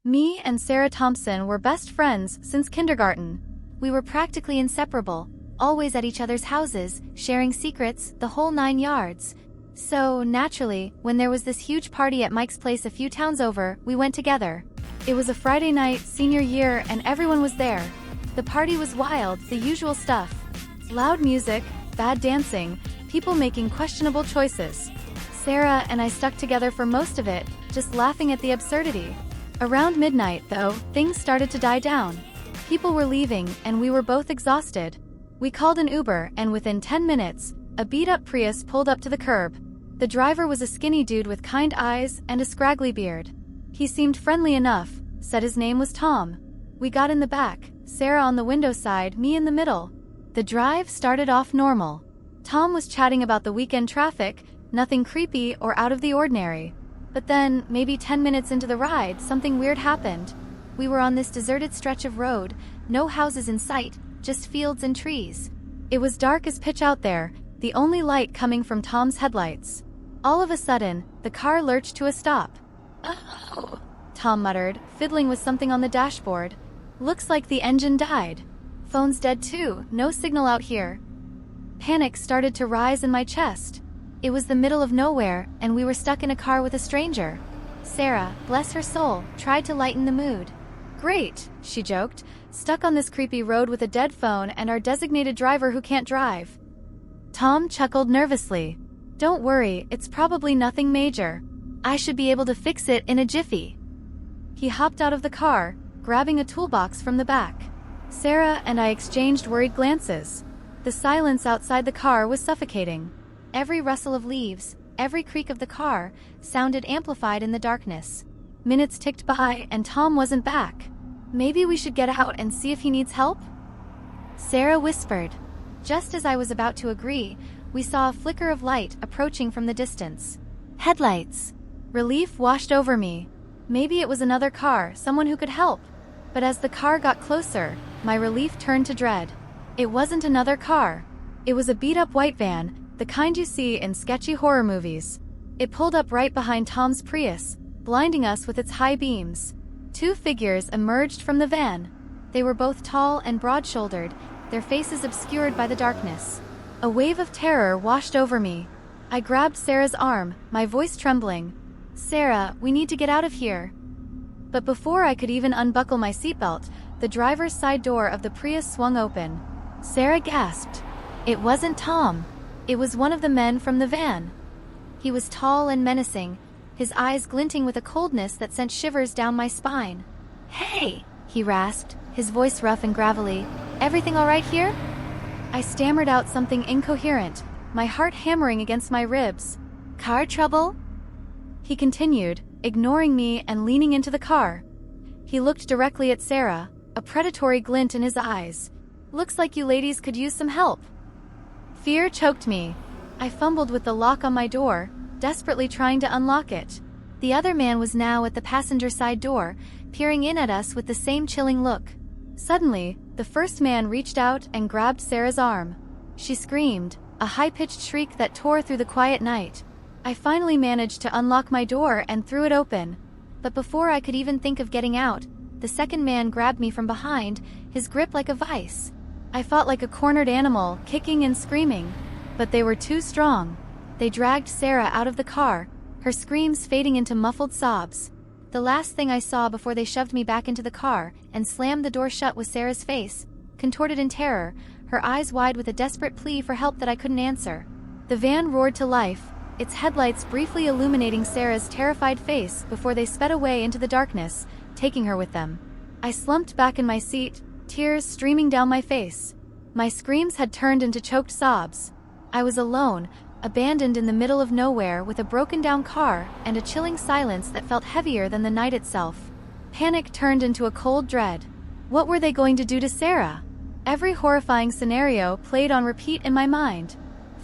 Me and Sarah Thompson were best friends since kindergarten. We were practically inseparable, always at each other's houses, sharing secrets, the whole 9 yards. So, naturally, when there was this huge party at Mike's place a few towns over, we went together. It was a Friday night, senior year, and everyone was there. The party was wild, the usual stuff. Loud music, bad dancing, people making questionable choices. Sarah and I stuck together for most of it, just laughing at the absurdity. Around midnight, though, things started to die down. People were leaving, and we were both exhausted. We called an Uber, and within 10 minutes, a beat-up Prius pulled up to the curb. The driver was a skinny dude with kind eyes and a scraggly beard. He seemed friendly enough, said his name was Tom. We got in the back, Sarah on the window side, me in the middle. The drive started off normal. Tom was chatting about the weekend traffic, nothing creepy or out of the ordinary. But then, maybe 10 minutes into the ride, something weird happened. We were on this deserted stretch of road, no houses in sight, just fields and trees. It was dark as pitch out there, the only light coming from Tom's headlights. All of a sudden, the car lurched to a stop. "Oh," Tom muttered, fiddling with something on the dashboard. "Looks like the engine died. Phone's dead too, no signal out here." Panic started to rise in my chest. It was the middle of nowhere, and we were stuck in a car with a stranger. Sarah, bless her soul, tried to lighten the mood. "Great," she joked, "stuck on this creepy road with a dead phone and our designated driver who can't drive." Tom chuckled nervously. "Don't worry, it's probably nothing major. I should be able to fix it in a jiffy." He hopped out of the car, grabbing a toolbox from the back. Sarah and I exchanged worried glances. The silence outside the car was suffocating. Every rustle of leaves, every creak of the car, sounded amplified in the darkness. Minutes ticked by and Tom wasn't back. "Maybe we should get out and see if he needs help?" Sarah whispered. Just as I was about to agree, we saw a flicker of light approaching from the distance. Headlights! Relief washed over me. Maybe it was another car, someone who could help. But as the car got closer, my relief turned to dread. It wasn't another car. It was a beat-up white van, the kind you see in sketchy horror movies. It pulled up right behind Tom's Prius, blinding us with its high beams. 2 figures emerged from the van. They were both tall and broad-shouldered, their faces obscured by the darkness. A wave of terror washed over me. I grabbed Sarah's arm, my voice trembling. "Sarah, we need to get out of here." But before I could even unbuckle my seatbelt, the driver's side door of the Prius swung open. Sarah gasped. It wasn't Tom. It was one of the men from the van. He was tall and menacing, his eyes glinting with a coldness that sent shivers down my spine. "Hey," he rasped, his voice rough and gravelly. "Everything all right here?" I stammered out something incoherent, my heart hammering against my ribs. "Car trouble?" He continued, ignoring me and leaning into the car. He looked directly at Sarah, a predatory glint in his eyes. "Looks like you ladies could use some help." Fear choked me. I fumbled with the lock on my door, desperately trying to unlock it. The other man was now at the passenger side door, peering in at us with the same chilling look. Suddenly, the first man reached out and grabbed Sarah's arm. She screamed, a high-pitched shriek that tore through the quiet night. I finally managed to unlock my door and threw it open. But before I could even think of getting out, the second man grabbed me from behind, his grip like a vice. I fought like a cornered animal, kicking and screaming. But they were too strong. They dragged Sarah out of the car, her screams fading into muffled sobs. The last thing I saw before they shoved me back into the car and slammed the door shut was Sarah's face, contorted in terror, her eyes wide with a desperate plea for help that I couldn't answer. The van roared to life, its headlights briefly illuminating Sarah's terrified face before they sped away into the darkness, taking her with them. I slumped back in my seat, tears streaming down my face. My screams had turned into choked sobs. I was alone, abandoned in the middle of nowhere with a broken-down car and a chilling silence that felt heavier than the night itself. Panic turned into a cold dread. What were they going to do to Sarah? Every horrifying scenario played on repeat in my mind.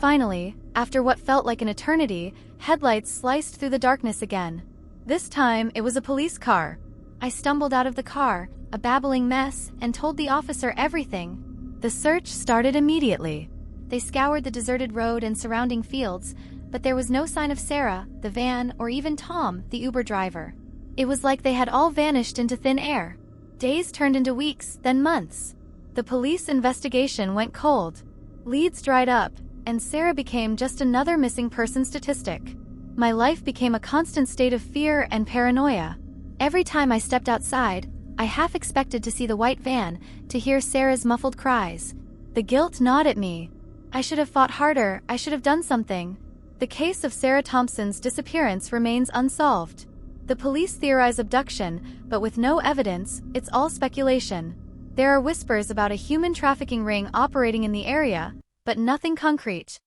Finally, after what felt like an eternity, headlights sliced through the darkness again. This time, it was a police car. I stumbled out of the car, a babbling mess, and told the officer everything. The search started immediately. They scoured the deserted road and surrounding fields, but there was no sign of Sarah, the van, or even Tom, the Uber driver. It was like they had all vanished into thin air. Days turned into weeks, then months. The police investigation went cold. Leads dried up, and Sarah became just another missing person statistic. My life became a constant state of fear and paranoia. Every time I stepped outside, I half expected to see the white van, to hear Sarah's muffled cries. The guilt gnawed at me. I should have fought harder, I should have done something. The case of Sarah Thompson's disappearance remains unsolved. The police theorize abduction, but with no evidence, it's all speculation. There are whispers about a human trafficking ring operating in the area, but nothing concrete.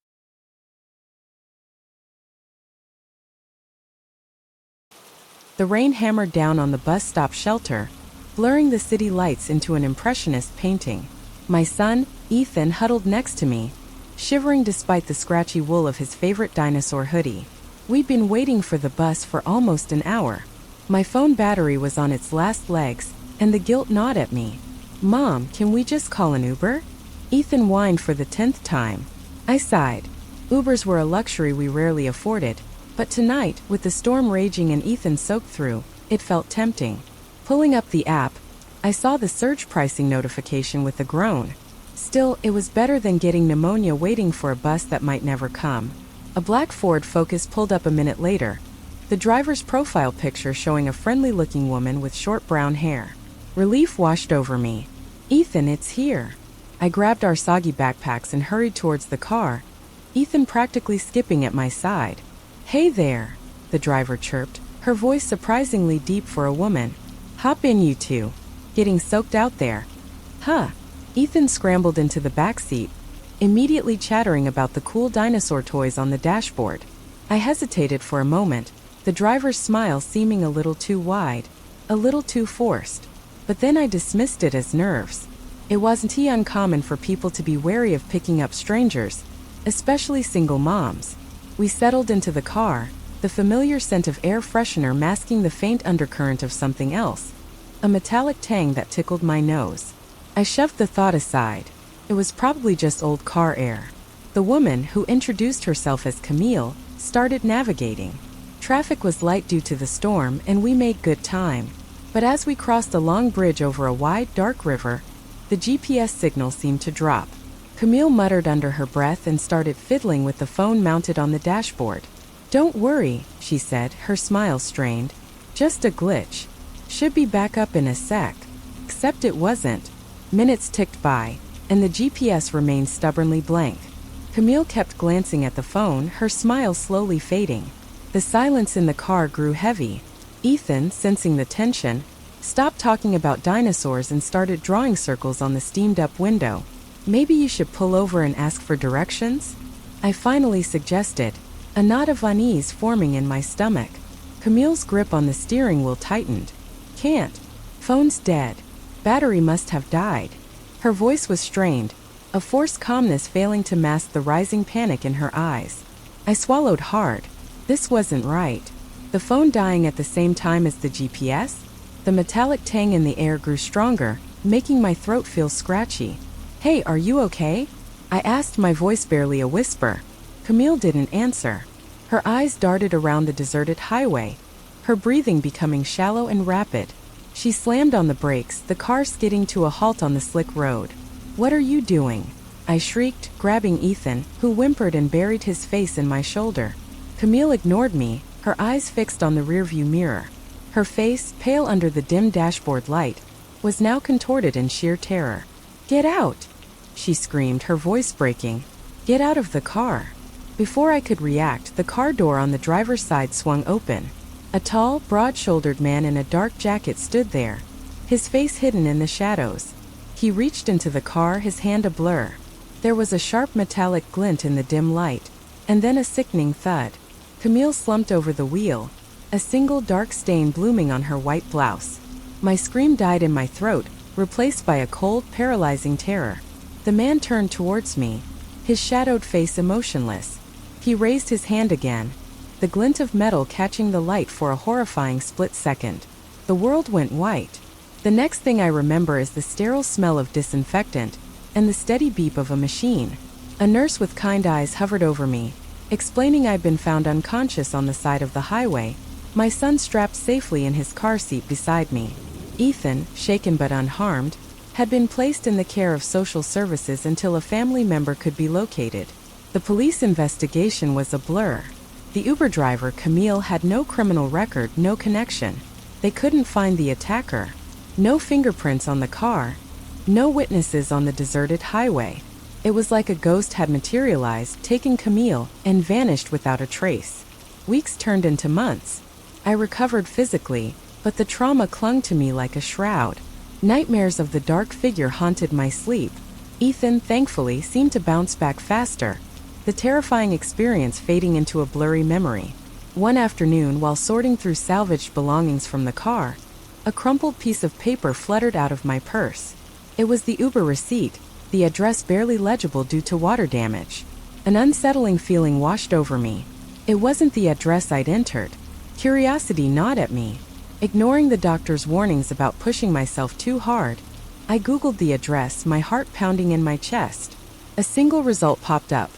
The rain hammered down on the bus stop shelter, blurring the city lights into an impressionist painting. My son, Ethan, huddled next to me, shivering despite the scratchy wool of his favorite dinosaur hoodie. We'd been waiting for the bus for almost an hour. My phone battery was on its last legs, and the guilt gnawed at me. "Mom, can we just call an Uber?" Ethan whined for the 10th time. I sighed. Ubers were a luxury we rarely afforded, but tonight, with the storm raging and Ethan soaked through, it felt tempting. Pulling up the app, I saw the surge pricing notification with a groan. Still, it was better than getting pneumonia waiting for a bus that might never come. A black Ford Focus pulled up a minute later, the driver's profile picture showing a friendly-looking woman with short brown hair. Relief washed over me. "Ethan, it's here." I grabbed our soggy backpacks and hurried towards the car, Ethan practically skipping at my side. "Hey there," the driver chirped, her voice surprisingly deep for a woman. "Hop in, you two. Getting soaked out there." "Huh." Ethan scrambled into the back seat, immediately chattering about the cool dinosaur toys on the dashboard. I hesitated for a moment, the driver's smile seeming a little too wide, a little too forced. But then I dismissed it as nerves. It wasn't uncommon for people to be wary of picking up strangers, especially single moms. We settled into the car, the familiar scent of air freshener masking the faint undercurrent of something else, a metallic tang that tickled my nose. I shoved the thought aside. It was probably just old car air. The woman, who introduced herself as Camille, started navigating. Traffic was light due to the storm, and we made good time. But as we crossed a long bridge over a wide, dark river, the GPS signal seemed to drop. Camille muttered under her breath and started fiddling with the phone mounted on the dashboard. "Don't worry," she said, her smile strained. "Just a glitch. Should be back up in a sec." Except it wasn't. Minutes ticked by, and the GPS remained stubbornly blank. Camille kept glancing at the phone, her smile slowly fading. The silence in the car grew heavy. Ethan, sensing the tension, stopped talking about dinosaurs and started drawing circles on the steamed-up window. "Maybe you should pull over and ask for directions?" I finally suggested, a knot of unease forming in my stomach. Camille's grip on the steering wheel tightened. "Can't. Phone's dead. Battery must have died." Her voice was strained, a forced calmness failing to mask the rising panic in her eyes. I swallowed hard. This wasn't right. The phone dying at the same time as the GPS? The metallic tang in the air grew stronger, making my throat feel scratchy. "Hey, are you okay?" I asked, my voice barely a whisper. Camille didn't answer. Her eyes darted around the deserted highway, her breathing becoming shallow and rapid. She slammed on the brakes, the car skidding to a halt on the slick road. "What are you doing?" I shrieked, grabbing Ethan, who whimpered and buried his face in my shoulder. Camille ignored me, her eyes fixed on the rearview mirror. Her face, pale under the dim dashboard light, was now contorted in sheer terror. "Get out!" she screamed, her voice breaking. "Get out of the car!" Before I could react, the car door on the driver's side swung open. A tall, broad-shouldered man in a dark jacket stood there, his face hidden in the shadows. He reached into the car, his hand a blur. There was a sharp metallic glint in the dim light, and then a sickening thud. Camille slumped over the wheel, a single dark stain blooming on her white blouse. My scream died in my throat, replaced by a cold, paralyzing terror. The man turned towards me, his shadowed face emotionless. He raised his hand again, the glint of metal catching the light for a horrifying split second. The world went white. The next thing I remember is the sterile smell of disinfectant and the steady beep of a machine. A nurse with kind eyes hovered over me, explaining I'd been found unconscious on the side of the highway, My son strapped safely in his car seat beside me. Ethan, shaken but unharmed, had been placed in the care of social services until a family member could be located. The police investigation was a blur. The Uber driver, Camille, had no criminal record, no connection. They couldn't find the attacker. No fingerprints on the car. No witnesses on the deserted highway. It was like a ghost had materialized, taken Camille, and vanished without a trace. Weeks turned into months. I recovered physically, but the trauma clung to me like a shroud. Nightmares of the dark figure haunted my sleep. Ethan, thankfully, seemed to bounce back faster, the terrifying experience fading into a blurry memory. One afternoon, while sorting through salvaged belongings from the car, a crumpled piece of paper fluttered out of my purse. It was the Uber receipt, the address barely legible due to water damage. An unsettling feeling washed over me. It wasn't the address I'd entered. Curiosity gnawed at me. Ignoring the doctor's warnings about pushing myself too hard, I Googled the address, my heart pounding in my chest. A single result popped up.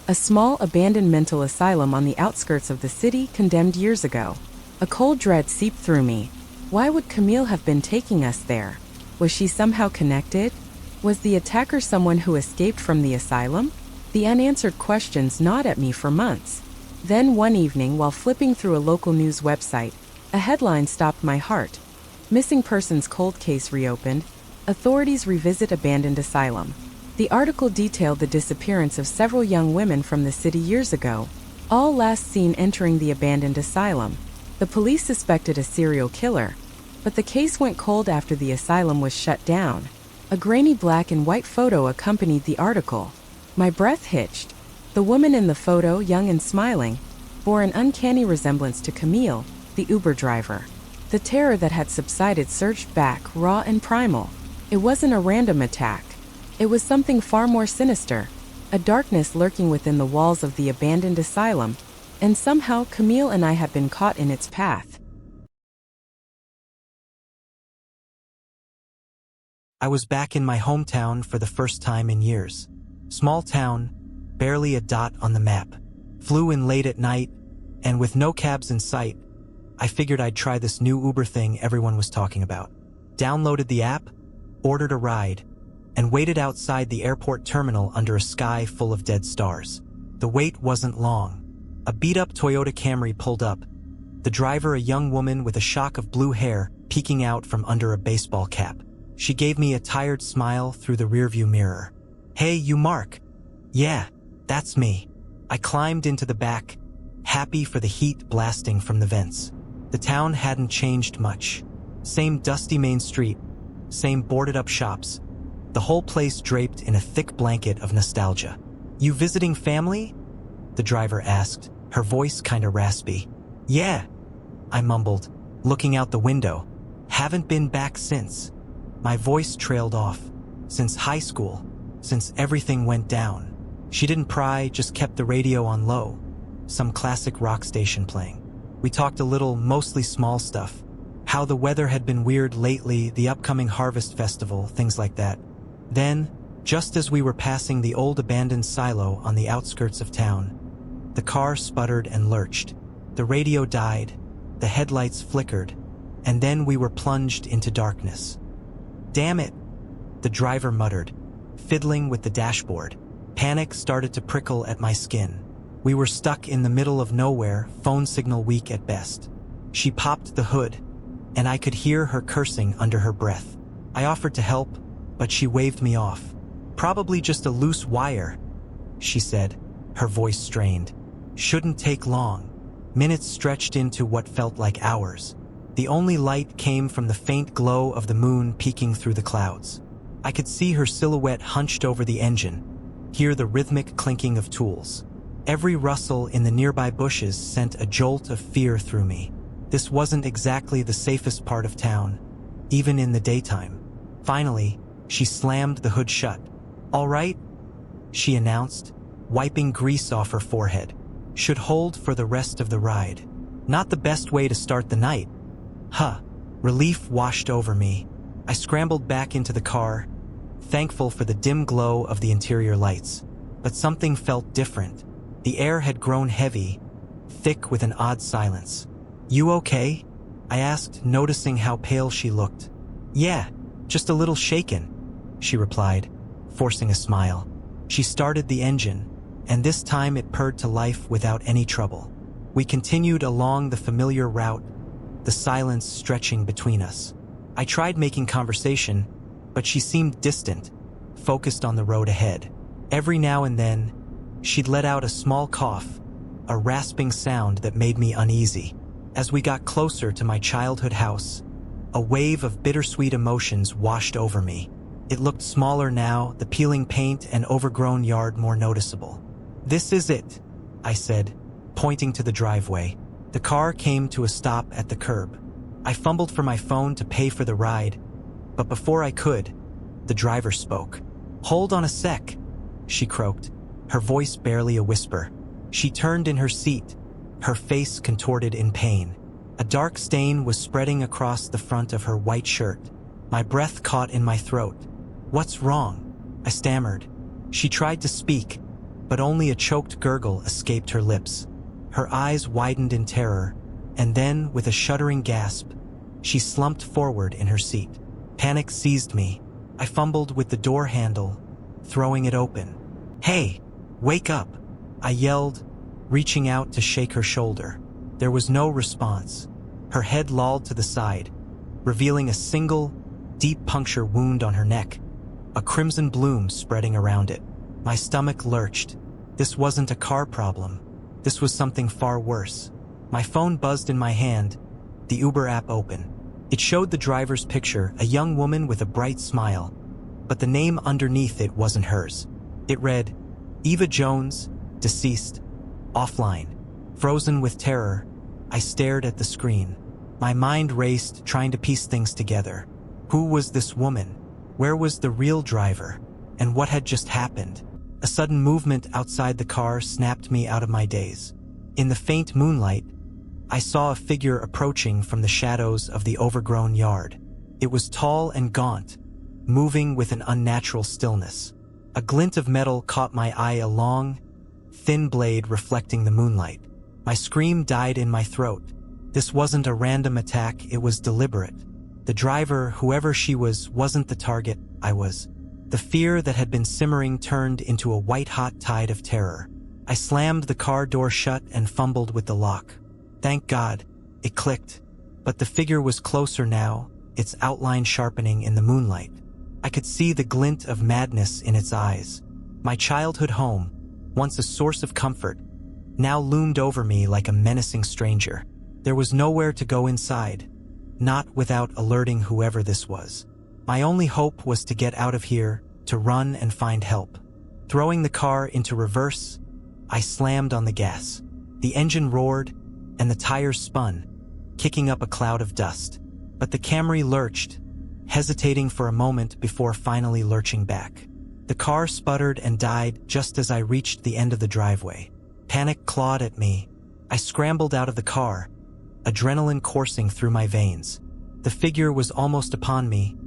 A small, abandoned mental asylum on the outskirts of the city, condemned years ago. A cold dread seeped through me. Why would Camille have been taking us there? Was she somehow connected? Was the attacker someone who escaped from the asylum? The unanswered questions gnawed at me for months. Then one evening, while flipping through a local news website, a headline stopped my heart. Missing persons cold case reopened. Authorities revisit abandoned asylum. The article detailed the disappearance of several young women from the city years ago, all last seen entering the abandoned asylum. The police suspected a serial killer, but the case went cold after the asylum was shut down. A grainy black and white photo accompanied the article. My breath hitched. The woman in the photo, young and smiling, bore an uncanny resemblance to Camille, the Uber driver. The terror that had subsided surged back, raw and primal. It wasn't a random attack. It was something far more sinister, a darkness lurking within the walls of the abandoned asylum, and somehow Camille and I had been caught in its path. I was back in my hometown for the first time in years. Small town, barely a dot on the map. Flew in late at night, and with no cabs in sight, I figured I'd try this new Uber thing everyone was talking about. Downloaded the app, ordered a ride, and waited outside the airport terminal under a sky full of dead stars. The wait wasn't long. A beat-up Toyota Camry pulled up, the driver a young woman with a shock of blue hair peeking out from under a baseball cap. She gave me a tired smile through the rearview mirror. "Hey, you Mark." "Yeah, that's me." I climbed into the back, happy for the heat blasting from the vents. The town hadn't changed much. Same dusty main street, same boarded-up shops. The whole place draped in a thick blanket of nostalgia. "You visiting family?" the driver asked, her voice kinda raspy. "Yeah," I mumbled, looking out the window. "Haven't been back since." My voice trailed off. "Since high school, since everything went down." She didn't pry, just kept the radio on low, some classic rock station playing. We talked a little, mostly small stuff. How the weather had been weird lately, the upcoming harvest festival, things like that. Then, just as we were passing the old abandoned silo on the outskirts of town, the car sputtered and lurched. The radio died, the headlights flickered, and then we were plunged into darkness. "Damn it," the driver muttered, fiddling with the dashboard. Panic started to prickle at my skin. We were stuck in the middle of nowhere, phone signal weak at best. She popped the hood, and I could hear her cursing under her breath. I offered to help, but she waved me off. "Probably just a loose wire," she said, her voice strained. "Shouldn't take long." Minutes stretched into what felt like hours. The only light came from the faint glow of the moon peeking through the clouds. I could see her silhouette hunched over the engine, hear the rhythmic clinking of tools. Every rustle in the nearby bushes sent a jolt of fear through me. This wasn't exactly the safest part of town, even in the daytime. Finally, she slammed the hood shut. "All right," she announced, wiping grease off her forehead. "Should hold for the rest of the ride." Not the best way to start the night. Relief washed over me. I scrambled back into the car, thankful for the dim glow of the interior lights. But something felt different. The air had grown heavy, thick with an odd silence. "You okay?" I asked, noticing how pale she looked. "Yeah, just a little shaken," she replied, forcing a smile. She started the engine, and this time it purred to life without any trouble. We continued along the familiar route, the silence stretching between us. I tried making conversation, but she seemed distant, focused on the road ahead. Every now and then, she'd let out a small cough, a rasping sound that made me uneasy. As we got closer to my childhood house, a wave of bittersweet emotions washed over me. It looked smaller now, the peeling paint and overgrown yard more noticeable. "This is it," I said, pointing to the driveway. The car came to a stop at the curb. I fumbled for my phone to pay for the ride, but before I could, the driver spoke. "Hold on a sec," she croaked, her voice barely a whisper. She turned in her seat, her face contorted in pain. A dark stain was spreading across the front of her white shirt. My breath caught in my throat. "What's wrong?" I stammered. She tried to speak, but only a choked gurgle escaped her lips. Her eyes widened in terror, and then, with a shuddering gasp, she slumped forward in her seat. Panic seized me. I fumbled with the door handle, throwing it open. "Hey, wake up!" I yelled, reaching out to shake her shoulder. There was no response. Her head lolled to the side, revealing a single, deep puncture wound on her neck, a crimson bloom spreading around it. My stomach lurched. This wasn't a car problem. This was something far worse. My phone buzzed in my hand, the Uber app open. It showed the driver's picture, a young woman with a bright smile, but the name underneath it wasn't hers. It read, Eva Jones, deceased, offline. Frozen with terror, I stared at the screen. My mind raced, trying to piece things together. Who was this woman? Where was the real driver? And what had just happened? A sudden movement outside the car snapped me out of my daze. In the faint moonlight, I saw a figure approaching from the shadows of the overgrown yard. It was tall and gaunt, moving with an unnatural stillness. A glint of metal caught my eye, a long, thin blade reflecting the moonlight. My scream died in my throat. This wasn't a random attack, it was deliberate. The driver, whoever she was, wasn't the target, I was. The fear that had been simmering turned into a white-hot tide of terror. I slammed the car door shut and fumbled with the lock. Thank God, it clicked. But the figure was closer now, its outline sharpening in the moonlight. I could see the glint of madness in its eyes. My childhood home, once a source of comfort, now loomed over me like a menacing stranger. There was nowhere to go inside, not without alerting whoever this was. My only hope was to get out of here, to run and find help. Throwing the car into reverse, I slammed on the gas. The engine roared, and the tires spun, kicking up a cloud of dust. But the Camry lurched, hesitating for a moment before finally lurching back. The car sputtered and died just as I reached the end of the driveway. Panic clawed at me. I scrambled out of the car, adrenaline coursing through my veins. The figure was almost upon me,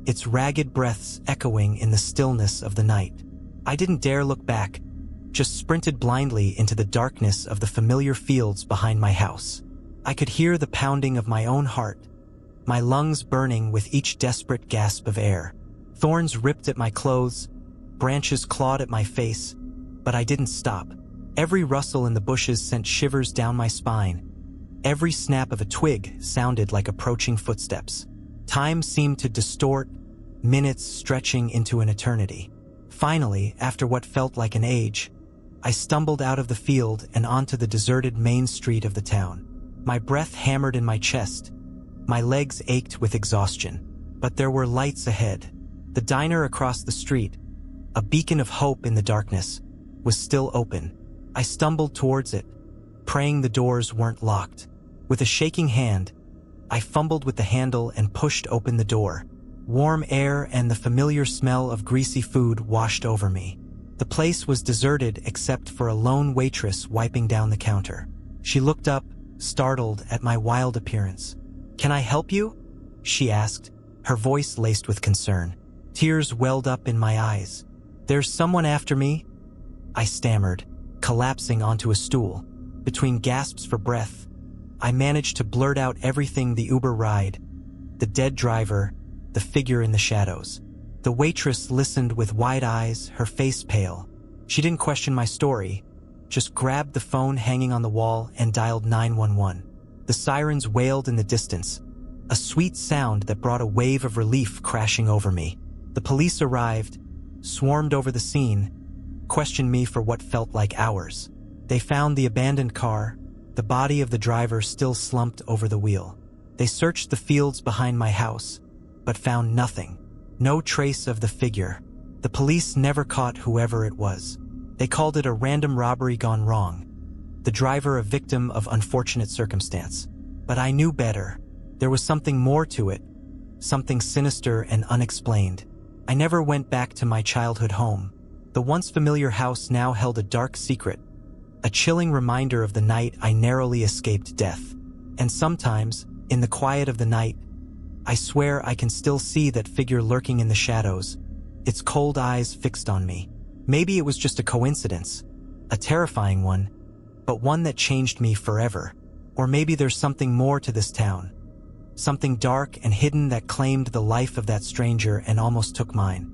its ragged breaths echoing in the stillness of the night. I didn't dare look back, just sprinted blindly into the darkness of the familiar fields behind my house. I could hear the pounding of my own heart, my lungs burning with each desperate gasp of air. Thorns ripped at my clothes, branches clawed at my face, but I didn't stop. Every rustle in the bushes sent shivers down my spine. Every snap of a twig sounded like approaching footsteps. Time seemed to distort, minutes stretching into an eternity. Finally, after what felt like an age, I stumbled out of the field and onto the deserted main street of the town. My breath hammered in my chest. My legs ached with exhaustion. But there were lights ahead. The diner across the street, a beacon of hope in the darkness, was still open. I stumbled towards it, praying the doors weren't locked. With a shaking hand, I fumbled with the handle and pushed open the door. Warm air and the familiar smell of greasy food washed over me. The place was deserted except for a lone waitress wiping down the counter. She looked up, startled at my wild appearance. "Can I help you?" she asked, her voice laced with concern. Tears welled up in my eyes. "There's someone after me," I stammered, collapsing onto a stool. Between gasps for breath, I managed to blurt out everything: the Uber ride, the dead driver, the figure in the shadows. The waitress listened with wide eyes, her face pale. She didn't question my story, just grabbed the phone hanging on the wall and dialed 911. The sirens wailed in the distance, a sweet sound that brought a wave of relief crashing over me. The police arrived, swarmed over the scene, questioned me for what felt like hours. They found the abandoned car, the body of the driver still slumped over the wheel. They searched the fields behind my house, but found nothing. No trace of the figure. The police never caught whoever it was. They called it a random robbery gone wrong, the driver a victim of unfortunate circumstance. But I knew better. There was something more to it, something sinister and unexplained. I never went back to my childhood home. The once familiar house now held a dark secret, a chilling reminder of the night I narrowly escaped death. And sometimes, in the quiet of the night, I swear I can still see that figure lurking in the shadows, its cold eyes fixed on me. Maybe it was just a coincidence, a terrifying one, but one that changed me forever. Or maybe there's something more to this town, something dark and hidden that claimed the life of that stranger and almost took mine.